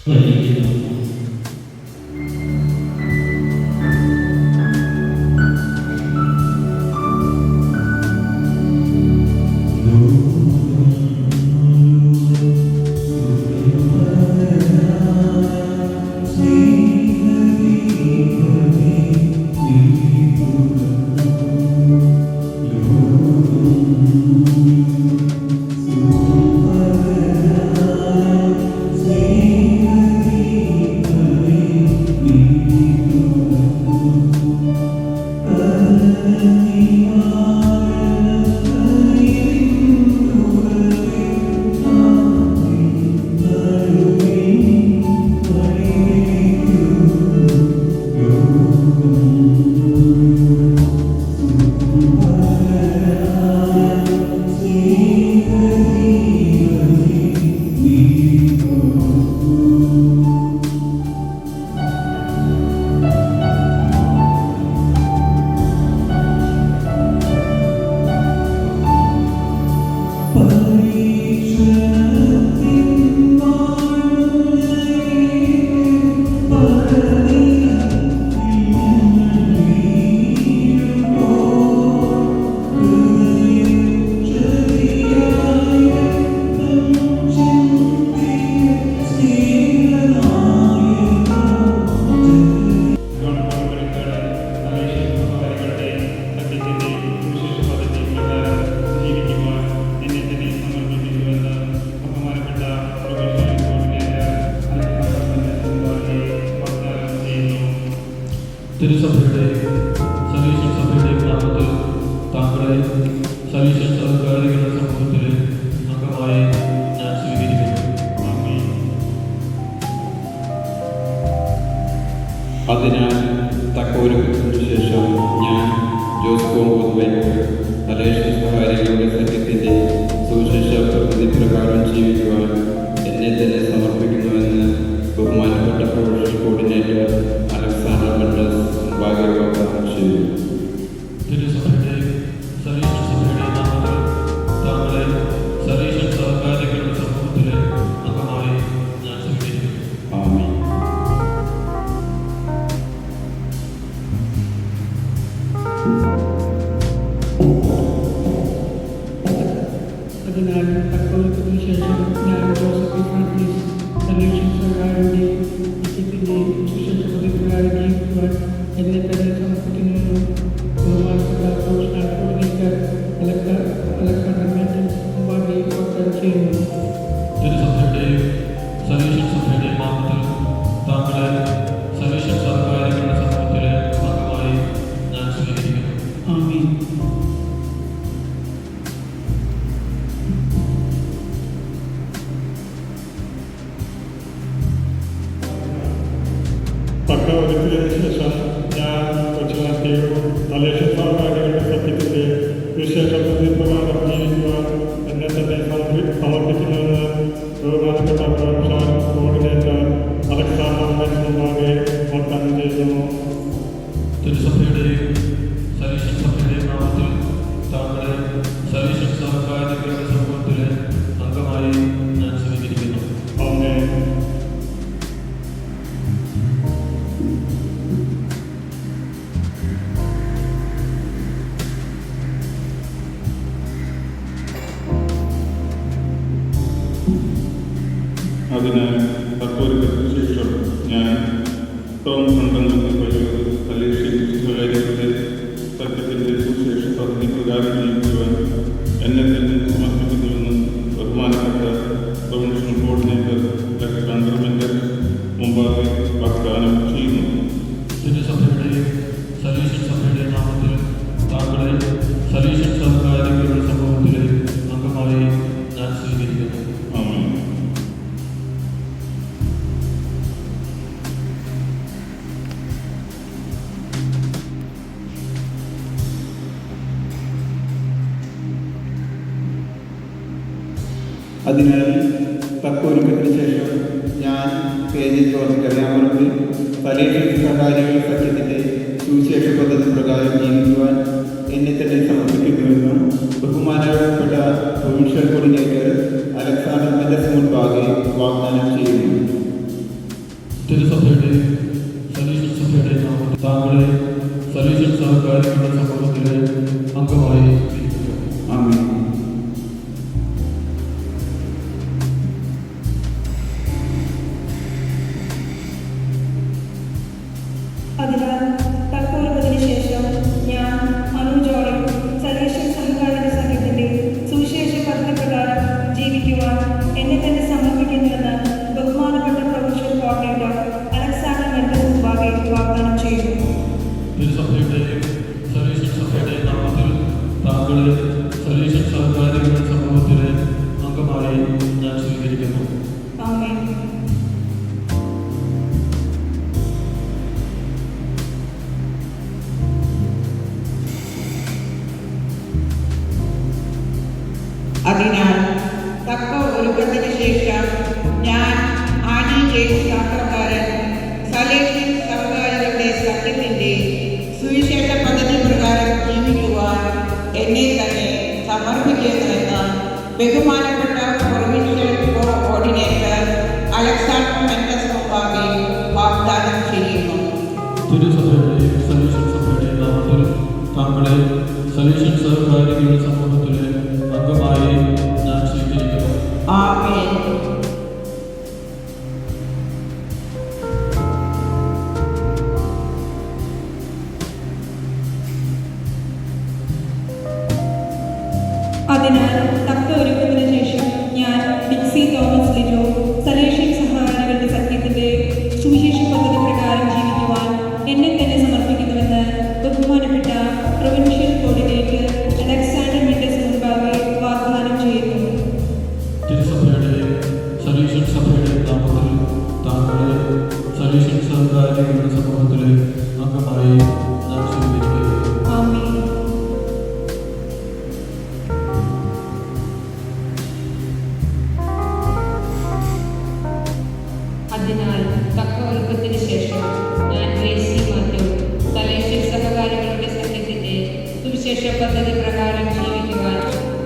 ഭരിക്കുന്നു. തിരുസഭയുടെ സലീഷൻ സഭയുടെ നാമത്തിൽ താങ്കളെ സലീഷൻ സഹകാരികളുടെ സമൂഹത്തിലെ അംഗമായി ഞാൻ സ്വീകരിക്കുന്നു. അതിനാൽ തക്കോരുക്കത്തിനു ശേഷം ഞാൻ ജോസ്കോ സലീഷൻ സഹകാരികളുടെ സഖ്യത്തിൻ്റെ സുവിശേഷ പ്രകൃതി പ്രകാരം ജീവിക്കുവാൻ എന്നെ തന്നെ സമർപ്പിക്കുന്നുവെന്ന് ബഹുമാനപ്പെട്ട പ്രൊഫഷണൽ കോർഡിനേറ്റർ അലക്സാണ്ടർ മെൻഡസ് മുമ്പാകെ വാഗ്ദാനം ചെയ്തു. തിരുസഭയുടെ സലീഷൻ സഭയുടെ നാമത്തിൽ താങ്കളെ സലീഷൻ സഹകാരികളുടെ സമൂഹത്തിലെ അംഗമായി ഞാൻ സ്വീകരിക്കുന്നു. ആമേൻ. അതിനാൽ തക്കോലത്തിന് ശേഷം ഞാൻ ജോസഫ് ഫ്രാൻസിസ് സലീഷൻ സഹകാരിയുടെ ഐക്യത്തിൻ്റെയും സുശേഷ പ്രതിപ്രകാരം ജീവിക്കുവാൻ എന്നെ തന്നെ സമർപ്പിക്കുന്നുവെന്നും ബഹുമാനപ്പെട്ട പ്രൊഫഷണൽ കോർഡിനേറ്റർ അലക്സാണ്ടർ മെൻഡസ് മുമ്പാകെ വാഗ്ദാനം ചെയ്യുന്നു. തിരുസഭയുടെ സലീഷൻ സഭയുടെ നാമത്തിൽ താങ്കളെ സലീഷൻ സഹകാരികളുടെ സമൂഹത്തിലെ അംഗമായി ഞാൻ സ്വീകരിക്കുന്നു. ആമേൻ. തക്കോരുക്കത്തിന് ശേഷം ഞാൻ കൊച്ചുനാട്ടിയും സലീഷൻ സഹകാരികളുടെ സഖ്യത്തിൻ്റെ വിശേഷ പ്രകാരം ജീവിക്കുവാൻ എന്നെ തന്നെ സമർപ്പിക്കുന്നുവെന്ന് ബഹുമാനപ്പെട്ട പ്രൊഫഷണൽ കോർഡിനേറ്റർ അലക്സാണ്ടർ മെൻഡസ് മുമ്പാകെ വാഗ്ദാനം ചെയ്യുന്നു. തിരുസഭയുടെ സലീഷൻ സഭയുടെ നാമത്തിൽ താങ്കളെ സലീഷൻ സഹകാരികളുടെ സമൂഹത്തിലെ അംഗമായി ഞാൻ സ്വീകരിക്കുന്നു. ആമേൻ. അതിനാൽ തക്കോരുക്കത്തിന് ശേഷം ഞാൻ ടോം സലീഷൻ സഹകാരികളുടെ സഖ്യത്തിൻ്റെ സുവിശേഷ പദ്ധതി പ്രകാരം ജീവിക്കുവാൻ എന്നെ തന്നെ സമർപ്പിക്കുന്നുവെന്ന് ബഹുമാനപ്പെട്ട പ്രൊഫഷണൽ കോർഡിനേറ്റർ അലക്സാണ്ടർ മെൻഡസ് മുമ്പാകെ വാഗ്ദാനം ചെയ്യുന്നു. തിരുസഭയുടെ സലീഷൻ സഭയുടെ നാമത്തിൽ താങ്കളെ സലീഷൻ സഹകാരികളുടെ സമൂഹത്തിലെ അംഗമായി ഞാൻ സ്വീകരിക്കുന്നു. ആമേൻ. അതിനാൽ തക്കോരുക്കത്തിന് ശേഷം ഞാൻ അറിയാമത്തിൽ സലീഷൻ സഹകാരികളുടെ സഖ്യത്തിൻ്റെ സുവിശേഷ പദ്ധതി പ്രകാരം ജീവിക്കുവാൻ എന്നെ തന്നെ സമർപ്പിക്കുന്നുവെന്നും ബഹുമാനപ്പെട്ട പ്രൊവിൻഷ്യൽ കോർഡിനേറ്റർ അലക്സാണ്ടർ മെൻഡസ് മുൻപാകെ വാഗ്ദാനം ചെയ്യുന്നു. തിരുസഭയുടെ സലീഷൻ സഭയുടെ നാമത്തിൽ താങ്കളെ സലീഷൻ സഹകാരികളുടെ സമൂഹത്തിലെ അംഗമായി സ്വീകരിക്കുന്നു. ആമേൻ. അതിനാൽ തക്കോലത്തിന് ശേഷം ഞാൻ അനുജോടെ സലീഷൻ സഹകാരികളുടെ സംഘത്തിന്റെ സുവിശേഷ പദ്ധതി പ്രകാരം ജീവിക്കുവാൻ എന്നെ തന്നെ സമർപ്പിക്കുന്നുവെന്ന് ബഹുമാനപ്പെട്ട പ്രൊവിൻഷ്യൽ കോർഡിനേറ്റർ അലക്സാണ്ടർ മെൻഡസ് മുമ്പാകെ വാഗ്ദാനം ചെയ്യുന്നു. തിരുസഭയുടെ സലീഷൻ സഭയുടെ നാമത്തിൽ താങ്കളെ സലീഷൻ സഹകാരികളുടെ സമൂഹത്തിലെ അംഗമായി ഞാൻ സ്വീകരിക്കുന്നു. ആമേൻ. അതിനാൽ തക്ക ഒരുക്കത്തിന് ശേഷം ഞാൻ ആനി ജെയിംസ് ശാസ്ത്രക്കാരൻ സലേഷ്യൻ സഹകാരികളുടെ സഖ്യത്തിൻ്റെ സുവിശേഷ പദ്ധതി പ്രകാരം ജീവിക്കുവാൻ എന്നെ തന്നെ സമർപ്പിക്കുന്നുവെന്ന് ബഹുമാനപ്പെട്ട പ്രൊവിൻഷ്യൽ കോർഡിനേറ്റർ അലക്സാണ്ടർ മെൻഡസ് മുമ്പാകെ വാഗ്ദാനം ചെയ്യുന്നു. തിരുസഭയുടെ സലീഷൻ സഭയുടെ നാമത്തിൽ താങ്കളെ സലീഷൻ സഹകാരികളുടെ സമൂഹത്തിലെ അംഗമായി ഞാൻ സ്വീകരിക്കുന്നു. ആമേൻ. അതിനാൽ തക്ക ഒരുക്കത്തിന് ശേഷം ഞാൻ ഡിക്സി തോമസ് ലിജോ സലേഷ്യൻ സഹകാരികളുടെ സഖ്യത്തിന്റെ സുവിശേഷ പദ്ധതി പ്രകാരം ജീവിക്കുവാൻ എന്നെ തന്നെ സമർപ്പിക്കുന്നുവെന്ന് ബഹുമാനപ്പെട്ട പ്രൊവിൻഷ്യൽ കോർഡിനേറ്റർ അലക്സാണ്ടർ മെൻഡസ് മുമ്പാകെ വാഗ്ദാനം ചെയ്യുന്നു. തിരുസഭയുടെ സലീഷൻ സഭയുടെ നാമത്തിൽ താങ്കളെ സലീഷൻ സഹകാരികളുടെ സമൂഹത്തിലെ അംഗമായി ഞാൻ സ്വീകരിക്കുന്നു. ആമേൻ. അതിനാൽ തക്ക ഒരുക്കത്തിന് ശേഷം ഞാൻ ഗ്രേസി മാത്യു സലേഷ്യൻ സഹകാരികളുടെ സഖ്യത്തിന്റെ സുവിശേഷ പദ്ധതി പ്രകാരം ജീവിക്കുവാൻ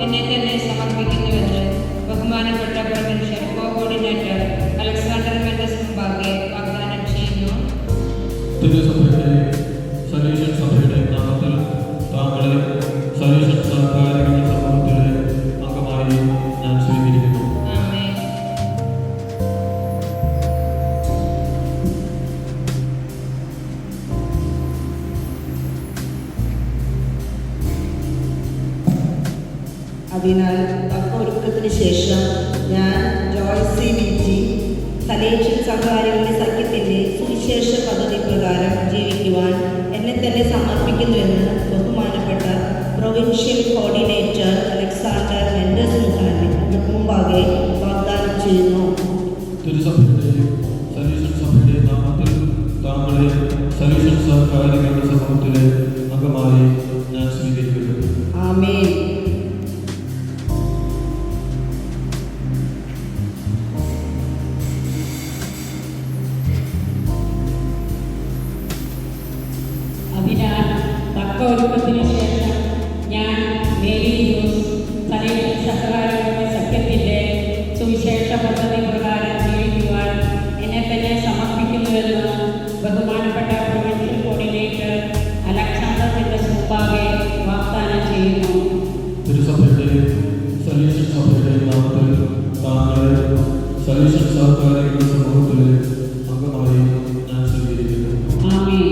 എന്നെ തന്നെ സമർപ്പിക്കുന്നുവെന്ന് ബഹുമാനപ്പെട്ട പ്രൊവിൻഷ്യൽ കോർഡിനേറ്റർ അലക്സാണ്ടർ മെൻഡസ് മുമ്പാകെ വാഗ്ദാനം ചെയ്യുന്നു. തിരുസഭയുടെ സലീഷൻ സഭയുടെ നാമത്തിൽ താങ്കളെ സലീഷൻ സഹകാരികളുടെ സമൂഹത്തിലെ അംഗമായി ഞാൻ സ്വീകരിക്കുന്നു. ആമേൻ. അതിനാൽ തക്ക ഒരുക്കത്തിന് ശേഷം ഞാൻ ജോയ്സി വിജി സലേഷ്യൻ സഹകാരികളുടെ സഖ്യത്തിൻ്റെ സുവിശേഷ പദ്ധതി പ്രകാരം ജീവിക്കുവാൻ എന്നെ തന്നെ സമർപ്പിക്കുന്നുവെന്ന് ബഹുമാനപ്പെട്ട പ്രൊവിൻഷ്യൽ കോർഡിനേറ്റർ അലക്സാണ്ടർ മെൻഡസ് മുമ്പാകെ വാഗ്ദാനം ചെയ്യുന്നു. തിരുസഭയുടെ സലീഷൻ സഭയുടെ നാമത്തിൽ താങ്കളെ സലീഷൻ സഹകാരികളുടെ സമൂഹത്തിലെ അംഗമായി ഞാൻ സ്വീകരിക്കുന്നു. ആമേൻ. അതിനാൽ തക്ക ഒരുക്കത്തിന് ശേഷം ഞാൻ മേരി ജോസ് സലീഷൻ സഹകാരികളുടെ സഖ്യത്തിൻ്റെ സുവിശേഷ പദ്ധതി പ്രകാരം ജീവിക്കുവാൻ എന്നെ തന്നെ സമർപ്പിക്കുന്നുവെന്ന് ബഹുമാനപ്പെട്ട പ്രൊവിൻഷ്യൽ കോർഡിനേറ്റർ അലക്സാണ്ടർ മെൻഡസ് മുമ്പാകെ വാഗ്ദാനം ചെയ്യുന്നു. തിരുസഭയുടെ സലീഷൻ സഭയുടെ നാമത്തിൽ താങ്കളെ സലീഷൻ സഹകാരികളുടെ സമൂഹത്തിലെ അംഗമായി ഞാൻ സ്വീകരിക്കുന്നു. ആമേൻ.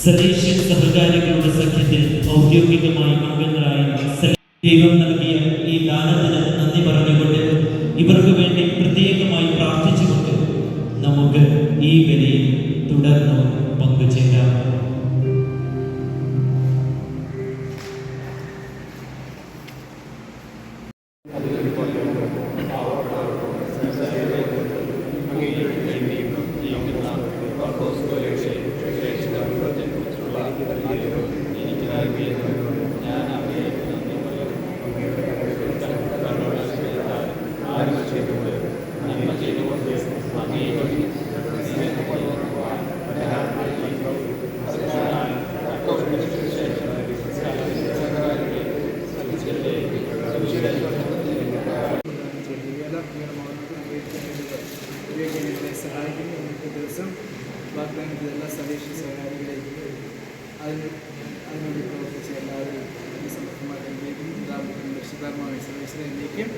സലീഷ്യൻ സഹകാരികളുടെ സഖ്യത്തിൽ ഔദ്യോഗികമായി അംഗങ്ങളായി ദൈവം നൽകിയ ഈ ദാനത്തിന് നന്ദി പറഞ്ഞുകൊണ്ട് ഇവർക്ക് വേണ്ടി പ്രത്യേകമായി പ്രാർത്ഥിച്ചുകൊണ്ട് നമുക്ക് ഈ ബലിയിൽ തുടർന്ന് പങ്കുചേരാം. ഞാൻ എപ്പോഴും എന്നേക്കും